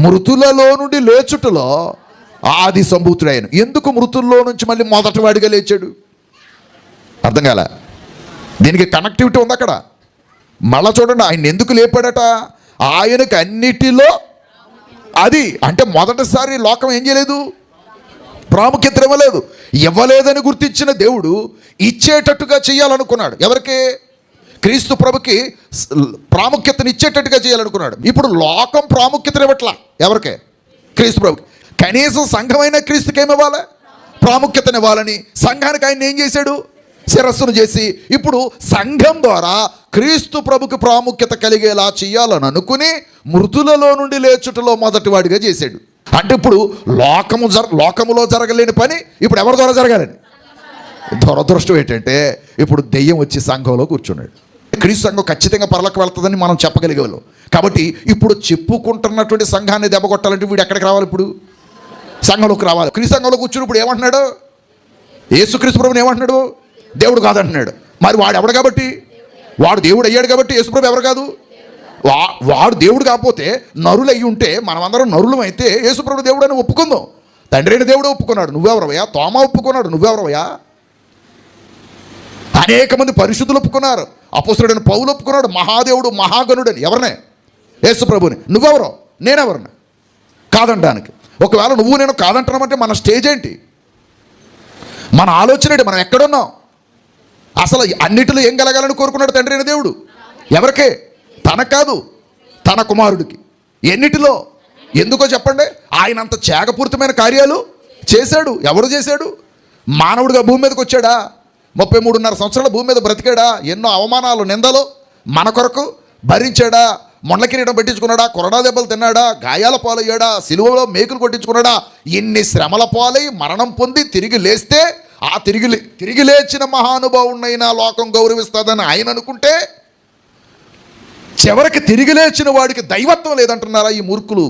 మృతులలో నుండి లేచుటలో ఆది సంభూతుడైన. ఎందుకు మృతుల్లో నుంచి మళ్ళీ మొదటి వాడిగా లేచాడు? అర్థం కాల. దీనికి కనెక్టివిటీ ఉంది అక్కడ. మళ్ళా చూడండి, ఆయన ఎందుకు లేపాడట? ఆయనకు అన్నిటిలో అది అంటే మొదటిసారి లోకం ఏం చేయలేదు, ప్రాముఖ్యత ఇవ్వలేదు. ఇవ్వలేదని గుర్తించిన దేవుడు ఇచ్చేటట్టుగా చేయాలనుకున్నాడు. ఎవరికి? క్రీస్తు ప్రభుకి ప్రాముఖ్యతను ఇచ్చేటట్టుగా చేయాలనుకున్నాడు. ఇప్పుడు లోకం ప్రాముఖ్యత ఇవ్వట్లా. ఎవరికి? క్రీస్తు ప్రభుకి. కనీసం సంఘమైన క్రీస్తుకి ఏమివ్వాలి? ప్రాముఖ్యతనివ్వాలని సంఘానికి ఆయన ఏం చేశాడు? శిరస్సును చేసి ఇప్పుడు సంఘం ద్వారా క్రీస్తు ప్రభుకి ప్రాముఖ్యత కలిగేలా చేయాలని అనుకుని మృతులలో నుండి లేచుటలో మొదటి వాడిగా చేశాడు. అంటే ఇప్పుడు లోకములో జరగలేని పని ఇప్పుడు ఎవరి ద్వారా జరగాలని. దురదృష్టం ఏంటంటే ఇప్పుడు దెయ్యం వచ్చి సంఘంలో కూర్చున్నాడు. క్రీస్తు సంఘం ఖచ్చితంగా పరలోకి వెళ్తుందని మనం చెప్పగలిగేవాళ్ళం. కాబట్టి ఇప్పుడు చెప్పుకుంటున్నటువంటి సంఘాన్ని దెబ్బకొట్టాలంటే వీడు ఎక్కడికి రావాలి? ఇప్పుడు సంఘంలోకి రావాలి. క్రీస్తు సంఘంలో కూర్చుని ఇప్పుడు ఏమంటున్నాడు? యేసుక్రీస్తు ప్రభుని ఏమంటున్నాడు? దేవుడు కాదంటున్నాడు. మరి వాడు ఎవడు కాబట్టి? వాడు దేవుడు అయ్యాడు కాబట్టి యేసుప్రభు ఎవరు కాదు? వాడు దేవుడు కాకపోతే నరులు అయ్యి ఉంటే మనమందరం నరులం అయితే యేసుప్రభు దేవుడు అని ఒప్పుకుందాం. తండ్రి అయిన దేవుడు ఒప్పుకున్నాడు, నువ్వెవరవయ్యా? తోమా ఒప్పుకున్నాడు, నువ్వెవరవయ్యా? అనేక మంది పరిశుద్ధులు ఒప్పుకున్నారు. అపొస్తలుడైన పౌలు ఒప్పుకున్నాడు, మహాదేవుడు మహాగణుడు అని. ఎవరినే? యేసుప్రభుని. నువ్వెవరో నేనెవరిని కాదంటానికి? ఒకవేళ నువ్వు నేను కాదంటున్నామంటే మన స్టేజ్ ఏంటి? మన ఆలోచన ఏంటి? మనం ఎక్కడున్నాం? అసలు అన్నిటిలో ఏం కలగాలని కోరుకున్నాడు తండ్రి అయిన దేవుడు? ఎవరికే? తనకు కాదు, తన కుమారుడికి. ఎన్నిటిలో? ఎందుకో చెప్పండి. ఆయన అంత త్యాగపూరితమైన కార్యాలు చేశాడు. ఎవరు చేశాడు? మానవుడిగా భూమి మీదకి వచ్చాడా? 33.5 సంవత్సరాల భూమి మీద బ్రతికాడా? ఎన్నో అవమానాలు నిందలు మన కొరకు భరించాడా? మొండ్ల కిరీటం పెట్టించుకున్నాడా? కొరడా దెబ్బలు తిన్నాడా? గాయాల పాలయ్యాడా? సిలువలో మేకులు కొట్టించుకున్నాడా? ఇన్ని శ్రమల పాలై మరణం పొంది తిరిగి లేస్తే ఆ తిరిగి లేచిన మహానుభావునైనా లోకం గౌరవిస్తుందని ఆయన అనుకుంటే చివరికి తిరిగి లేచిన వాడికి దైవత్వం లేదంటున్నారా ఈ మూర్ఖులు?